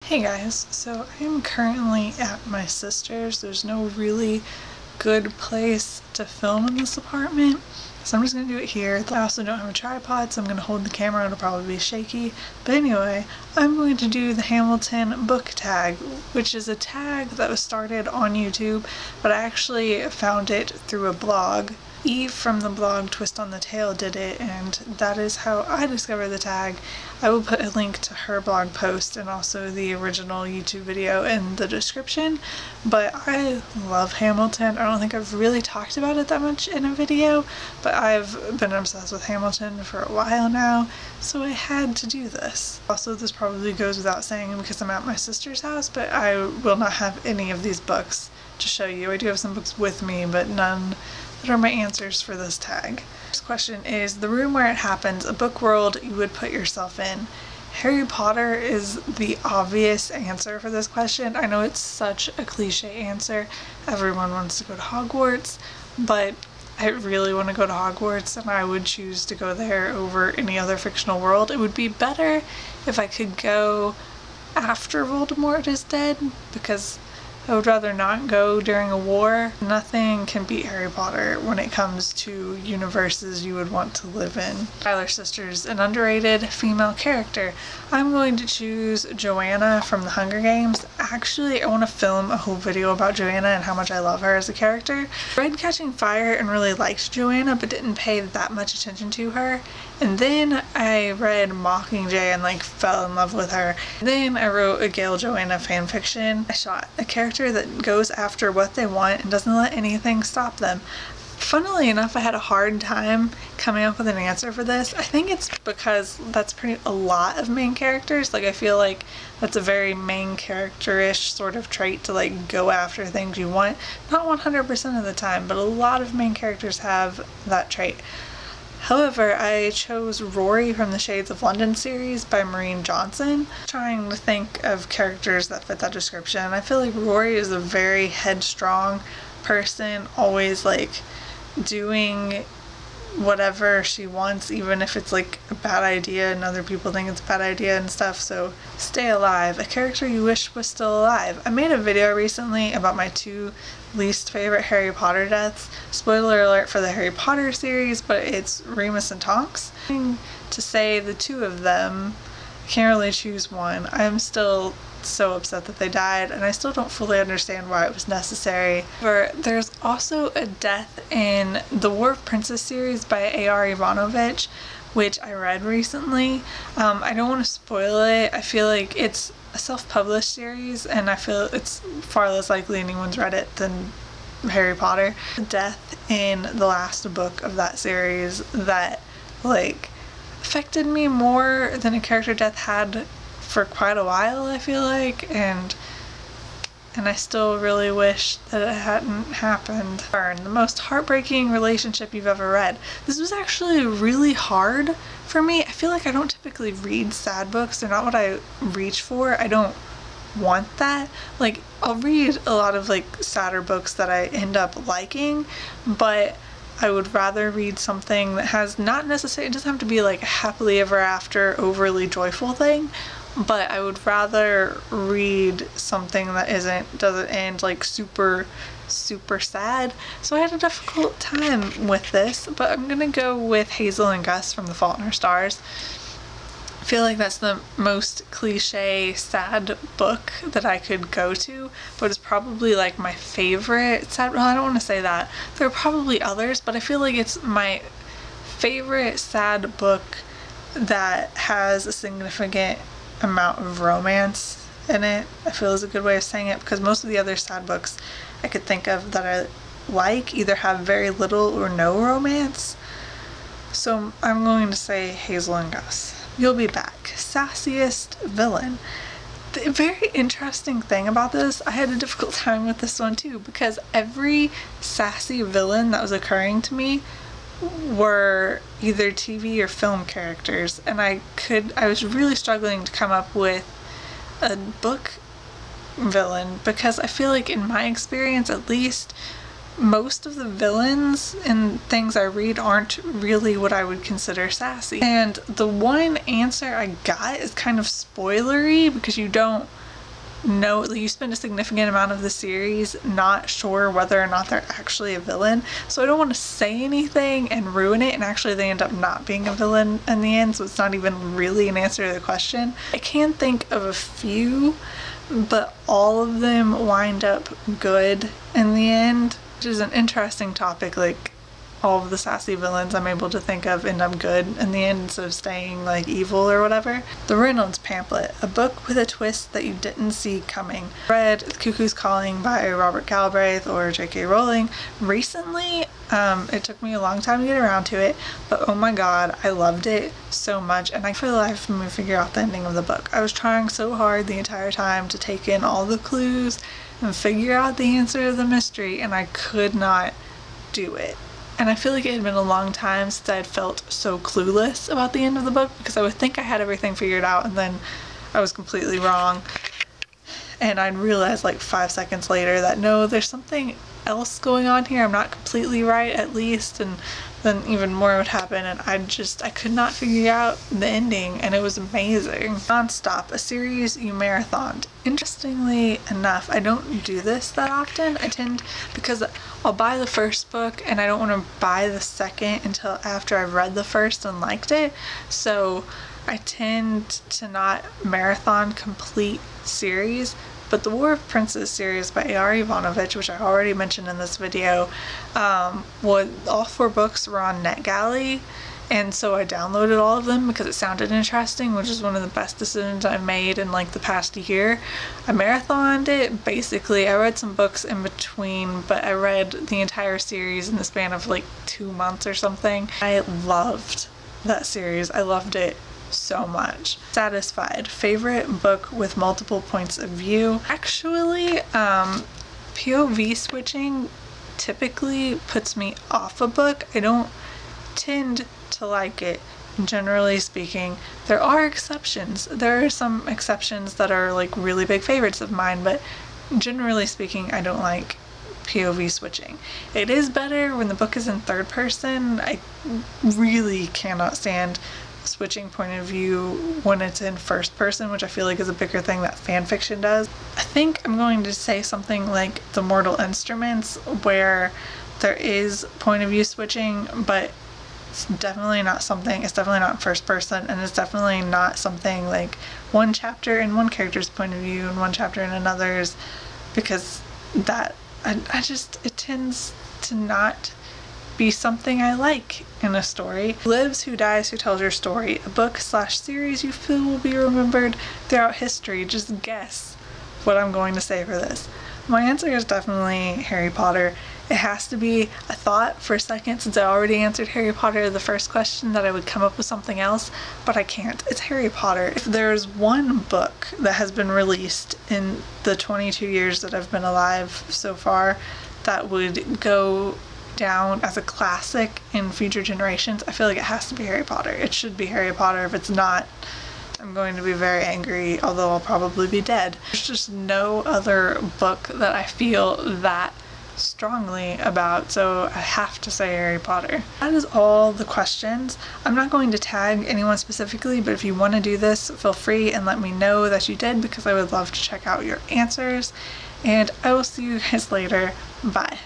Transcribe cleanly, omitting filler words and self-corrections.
Hey guys, so I am currently at my sister's. There's no really good place to film in this apartment, so I'm just gonna do it here. I also don't have a tripod, so I'm gonna hold the camera. It'll probably be shaky. But anyway, I'm going to do the Hamilton book tag, which is a tag that was started on YouTube, but I actually found it through a blog. Eve from the blog Twist on the Tail did it, and that is how I discovered the tag. I will put a link to her blog post and also the original YouTube video in the description, but I love Hamilton. I don't think I've really talked about it that much in a video, but I've been obsessed with Hamilton for a while now, so I had to do this. Also, this probably goes without saying because I'm at my sister's house, but I will not have any of these books to show you. I do have some books with me, but none that are my answers for this tag. This question is, the room where it happens, a book world you would put yourself in. Harry Potter is the obvious answer for this question. I know it's such a cliche answer. Everyone wants to go to Hogwarts, but I really want to go to Hogwarts, and I would choose to go there over any other fictional world. It would be better if I could go after Voldemort is dead, because I would rather not go during a war. Nothing can beat Harry Potter when it comes to universes you would want to live in. Tyler's sister's an underrated female character. I'm going to choose Joanna from the Hunger Games. Actually, I want to film a whole video about Joanna and how much I love her as a character. I read Catching Fire and really liked Joanna, but didn't pay that much attention to her. And then I read Mockingjay and fell in love with her. Then I wrote a Gale Joanna fanfiction. I shot a character that goes after what they want and doesn't let anything stop them. Funnily enough, I had a hard time coming up with an answer for this. I think it's because that's a lot of main characters. I feel like that's a very main character-ish sort of trait to go after things you want. Not 100% of the time, but a lot of main characters have that trait. However, I chose Rory from the Shades of London series by Maureen Johnson. Trying to think of characters that fit that description. I feel like Rory is a very headstrong person, always doing whatever she wants, even if it's a bad idea and other people think it's a bad idea and stuff. So stay alive, a character you wish was still alive. I made a video recently about my 2 least favorite Harry Potter deaths. Spoiler alert for the Harry Potter series, but it's Remus and Tonks. To say the 2 of them, I can't really choose one. I'm still so upset that they died, and I still don't fully understand why it was necessary. There's also a death in the War of Princess series by A.R. Ivanovich, which I read recently. I don't want to spoil it. I feel like it's a self-published series, and I feel it's far less likely anyone's read it than Harry Potter. The death in the last book of that series that affected me more than a character death had for quite a while, I feel like, and I still really wish that it hadn't happened. The most heartbreaking relationship you've ever read. This was actually really hard for me. I feel like I don't typically read sad books. They're not what I reach for. I don't want that. I'll read a lot of sadder books that I end up liking, but I would rather read something that has not necessarily, it doesn't have to be a happily ever after overly joyful thing, but I would rather read something that doesn't end super sad. So I had a difficult time with this, but I'm gonna go with Hazel and Gus from The Fault in Our Stars. I feel like that's the most cliche sad book that I could go to, but it's probably my favorite sad. Well, I don't want to say that. There are probably others, but I feel like it's my favorite sad book that has a significant amount of romance in it. I feel is a good way of saying it, because most of the other sad books I could think of that I either have very little or no romance. So I'm going to say Hazel and Gus. You'll Be Back. Sassiest villain. The very interesting thing about this, I had a difficult time with this one too, because every sassy villain that was occurring to me were either TV or film characters, and I was really struggling to come up with a book villain, because I feel like in my experience at least, most of the villains in things I read aren't really what I would consider sassy. And the one answer I got is kind of spoilery because you don't know that you spend a significant amount of the series not sure whether or not they're actually a villain. So I don't want to say anything and ruin it, and actually they end up not being a villain in the end, so it's not even really an answer to the question. I can think of a few, but all of them wind up good in the end, which is an interesting topic. Like, all of the sassy villains I'm able to think of end up good in the end instead of staying like evil or whatever. The Reynolds Pamphlet, a book with a twist that you didn't see coming. Read The Cuckoo's Calling by Robert Galbraith or J.K. Rowling recently. It took me a long time to get around to it, but oh my god, I loved it so much, and I for the life of me figure out the ending of the book. I was trying so hard the entire time to take in all the clues and figure out the answer to the mystery, and I could not do it. And I feel like it had been a long time since I had felt so clueless about the end of the book, because I would think I had everything figured out and then I was completely wrong. And I'd realize like 5 seconds later that no, there's something else going on here. I'm not completely right, at least, and then even more would happen, and I could not figure out the ending, and it was amazing. Nonstop, a series you marathoned. Interestingly enough, I don't do this that often. I tend, because I'll buy the first book and I don't want to buy the second until after I've read the first and liked it, so I tend to not marathon complete series. But the War of Princes series by A.R. Ivanovich, which I already mentioned in this video, all 4 books were on NetGalley, and so I downloaded all of them because it sounded interesting, which is one of the best decisions I've made in like the past year. I marathoned it. Basically, I read some books in between, but I read the entire series in the span of like 2 months or something. I loved that series. I loved it so much. Satisfied, favorite book with multiple points of view. Actually, POV switching typically puts me off a book. I don't tend to like it, generally speaking. There are exceptions. There are some exceptions that are like really big favorites of mine, but generally speaking, I don't like POV switching. It is better when the book is in third person. I really cannot stand switching point of view when it's in first person, which I feel like is a bigger thing that fan fiction does. I think I'm going to say something like The Mortal Instruments, where there is point of view switching, but it's definitely not first person, and it's definitely not something like one chapter in one character's point of view and one chapter in another's, because that it tends to not be something I like in a story. Who Lives, Who Dies, Who Tells Your Story, a book/series you feel will be remembered throughout history. Just guess what I'm going to say for this. My answer is definitely Harry Potter. It has to be. I thought for a second, since I already answered Harry Potter the first question, that I would come up with something else, but I can't. It's Harry Potter. If there's one book that has been released in the 22 years that I've been alive so far that would go down as a classic in future generations, I feel like it has to be Harry Potter. It should be Harry Potter. If it's not, I'm going to be very angry, although I'll probably be dead. There's just no other book that I feel that strongly about, so I have to say Harry Potter. That is all the questions. I'm not going to tag anyone specifically, but if you want to do this, feel free and let me know that you did, because I would love to check out your answers, and I will see you guys later. Bye.